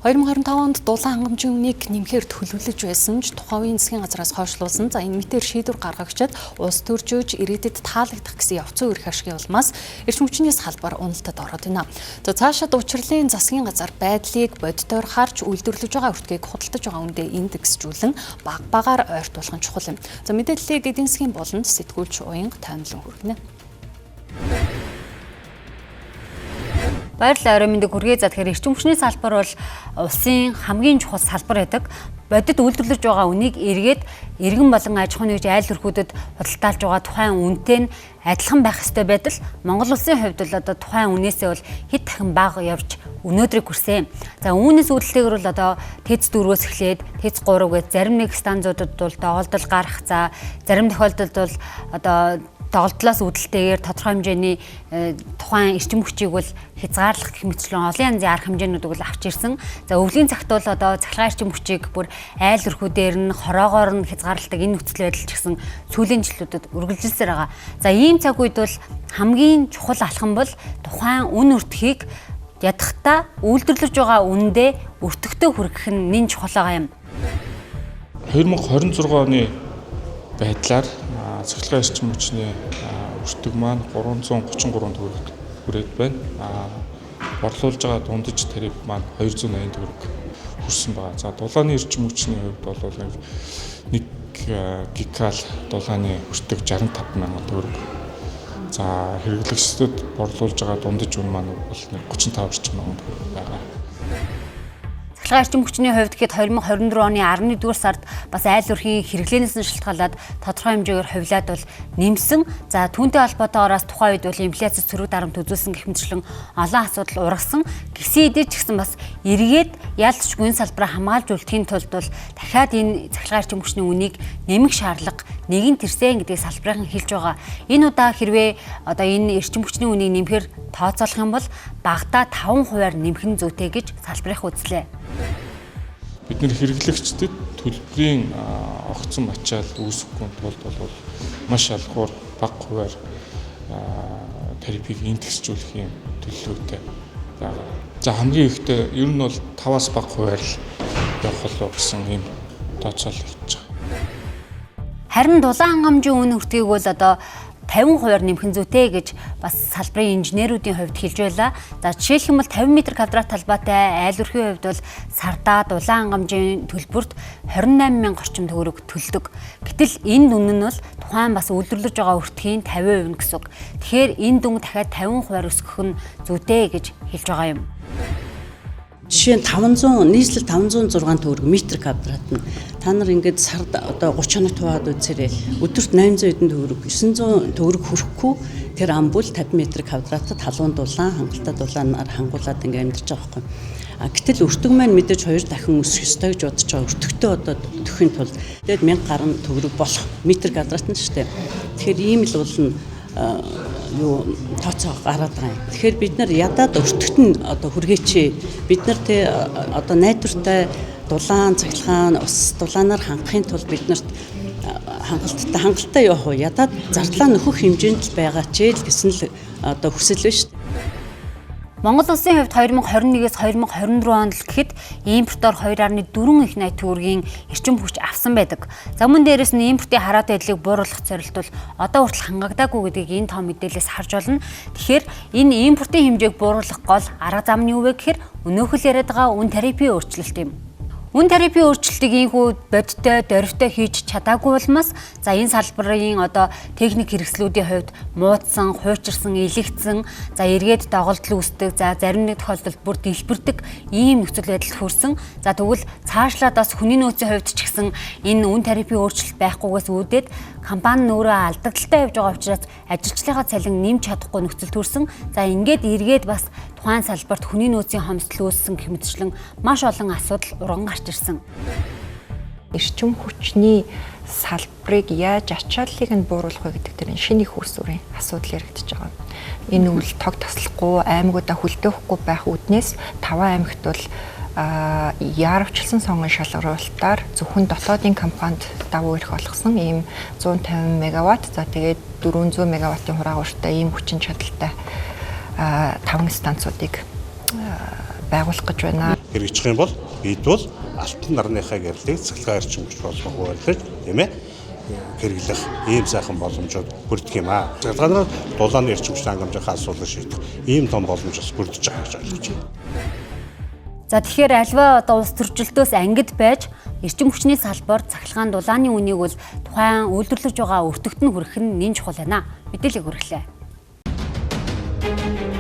2025 онд дулаан хангамжийн үнийг нэмэхээр төлөвлөж байсан ч тухайн үеийн засгийн газраас хойшлуулсан. За энэ мэтээр шийдвэр гаргагчид улс төржөөж ирээдүйд таалагдах гэсэн явцын үрх ашигын улмаас эрчим хүчний салбар уналтад ороод байна. За цаашид учрлын засгийн газар байдлыг бодитоор харж үйлдвэрлэж байгаа өртгийг худалдаж байгаа үндэ индексжүүлэн багаар ойртуулах нь чухал юм. За мэдээллийг эдийн засгийн болонд сэтгүүлч Уянга таймлан хүргэнэ. Баярлалаа орой мэндийг хүргэе. За тэгэхээр эрчим хүчний салбар бол улсын хамгийн чухал салбар байдаг. Бодит үйлдвэрлэж байгаа үнийг эргээд иргэн болон аж ахуйн нэгж айл өрхүүдэд худалдаалж байгаа тухайн үнэтэй нь адилхан байх ёстой байтал Монгол улсын хувьд бол одоо тухайн үнээсээ бол хэд дахин бага явж өнөөдрийг хүрсэн. За үүнээс үүдэлтэйгээр бол одоо ТЭЦ 4-өөс эхлээд ТЭЦ 3 гээд зарим нэг станцуудад бол доголдол гарах, за зарим тохиолдолд бол одоо доголдлоос үүдэлтэйгээр тодорхой хэмжээний тухайн эрчим хүчийг бол хязгаарлах гэх мэтчлэн олон янзын арга хэмжээнүүдийг бол авч ирсэн. За өвлийн цагт бол одоо цахилгаан эрчим хүчийг бүр айл өрхүүдээр нь хороогоор нь хязгаарладаг энэ нөхцөл байдал ч гэсэн сүүлийн жилүүдэд үргэлжилсээр байгаа. За ийм цаг үед бол хамгийн чухал алхам бол тухайн үн өртгийг ядахтаа үйлдвэрлэж байгаа үнэндээ өртөгтөө хүргэх нь нэн чухал байгаа юм. 2026 оны байдлаар цахилгаан эрчим хүчний өртөг маань 333 төгрөг хүрээд байна. Борлуулж байгаа дундаж тариф маань 280 төгрөг хүрсэн байна. За дулааны эрчим хүчний хувьд бол 1 гикал дулааны өртөг 65 мянган төгрөг. За хэрэглэгчдэд борлуулж байгаа дундаж үн маань бол 35 орчим мянган төгрөг байгаа. Цахилгаан эрчим хүчний хувьд гэхэд 2024 оны 11-р сард бас айл өрхийн хэрэглэнээс нь шалтгаалаад тодорхой хэмжээгээр хувилаад бол нэмсэн. За түүнтэй холбоотойгоос тухайн үед бол инфляци цөрөг дарамт үзүүлсэн гэх мэтчлэн олон асуудал ургасан. Гисэн эдэж ч гэсэн бас эргээд яалтчгүй энэ салбараа хамгаалж үлдэхийн тулд бол дахиад энэ цахилгаан эрчим хүчний үнийг нэмэх шаардлага нэгэн тэрсэн гэдгийг салбарын хэлж байгаа. Энэ удаа хэрвээ одоо энэ эрчим хүчний үнийг нэмэхээр тооцоолох юм бол багадаа 5%-аар нэмэх нь зүйтэй гэж салбарынх үзлээ. Бид нэр хэрэглэгчдэд төлбөрийн огцон ачаал үүсгэхгүй тулд бол маш алхуур бага хувиар тарифыг индексжүүлэх юм төлөвлөгөөтэй байгаа. За хамгийн ихдээ ер нь бол 5-аас бага хувиар л явах болов гэсэн юм тооцоол хийж байгаа. Харин дулаан хангамжийн үн өртгийг бол одоо 50%-аар нэмэх зүйтэй гэж бас салбарын инженеруудын хувьд хэлж байлаа. За жишээлх юм бол 50 м квадрат талбайтай айл өрхийн хувьд бол сардаа дулаан хангамжийн төлбөрт 28 мянга орчим төгрөг төлдөг. Гэтэл энэ дүн нь бол тухайн бас үйлдвэрлэж байгаа өртгийн 50% гэсэн үг. Тэгэхээр энэ дүн дахиад 50%-аар өсгөх нь зүйтэй гэж хэлж байгаа юм. Жишээ нь 500 нийслэл 506 төгрөг метр квадрат нь та нар ингээд сард одоо 30 хоног туваад үзээрэй. Өдөрт 800 хэдэн төгрөг 900 төгрөг хүрэхгүй тэр ам бүл 50 м квадратад халуун дулаан хангалттай дулаанаар хангуулад ингээд амьдарч байгаа байхгүй. Гэтэл өртөг маань мэдээж 2 дахин өсөх ёстой гэж бодож байгаа. Өртөгтөө одоо төхийн тулд тэгээд 1000 гаруй төгрөг болох метр квадрат нь шүү дээ. Тэгэхээр ийм л болно тооцоо гараад байгаа юм. Тэгэхээр бид нар ядаад өртөгт нь одоо хүргээч. Бид нар тэ одоо найдвартай дулаан, цахилгаан, ус дулаанаар хангахын тулд бид нарт хангалттай явах уу? Ядаад зардлаа нөхөх хэмжээнд л байгаа ч гэсэн л одоо хүсэл байна шүү дээ. Монгол улсын хувьд 2021-ээс 2024 онд л гэхэд импортоор 2.4 их найт төгрөгийн эрчим хүч авсан байдаг. За мөн дээрэс нь импортын хараат байдлыг бууруулах зорилт бол одоо хүртэл хангагдаагүй гэдгийг энэ том мэдээлэлээс харж байна. Тэгэхээр энэ импортын хэмжээг бууруулах гол арга зам нь юу вэ гэхээр өнөөхөл яриад байгаа үн тарифын өөрчлөлт юм. Үн тарифын өөрчлөлтийг ийхүү бодиттой, дөрвтэй хийж чадаагүй улмаас за энэ салбарын одоо техник хэрэгслүүдийн хувьд муудсан, хуучирсан, илэгдсэн, за эргээд доголдол үүсдэг, за зарим нэг тохиолдолд бүр дэлбэрдэг ийм нөхцөл байдалд хүрсэн. За тэгвэл цаашлаад бас хүний нөөцийн хувьд ч гэсэн энэ үн тарифын өөрчлөлт байхгүйгээс үүдээд компани нь өөрөө алдагдaltaй явж байгаа учраас ажилчлалынхаа цалин нэмж чадахгүй нөхцөл төрсөн. За ингээд эргээд бас тухайн салбарт хүний нөөцийн хомсдол үүссэн гэх мэтчлэн маш олон асуудал урган гарч ирсэн. Эрчим хүчний салбарыг яаж ачааллыг нь бууруулах вэ гэдэг дээр шинэ их үүрсүрийн асуудал яригдчихэж байгаа. Энэ үл тог таслахгүй аймагуудаа хүлдээхгүй байх үүднээс 5 аймагт бол яарвчлсан сонгон шалгаруулалтаар зөвхөн дотоодын компанид давуу эрх олгосон ийм 150 мегаватт за тэгээд 400 мегаваттын хураагууртай ийм хүчин чадалтай 5 станцуудыг байгуулах гэж байна. Хэрэгжих юм бол бид бол алтан нарныхаа гэрлийг цахилгаан эрчим хүч болгох хуваарлаж тийм ээ хэрэглэх ийм сайхан боломжууд бүрдэх юм аа. Цахилгаанаар дулааны эрчим хүчтэй хангамжийнхаа асуудлыг шийдэх ийм том боломж бас бүрдэж байгаа гэж ойлгож байна. За тэгэхээр альва одоо улс төрчлөлтөөс ангид байж эрчим хүчний салбар цахилгаан дулааны үнийг бол тухайн үйлдвэрлэж байгаа өртөгт нь хүрэх нь нэн чухал байна. Мэдээлэл хүргэлээ.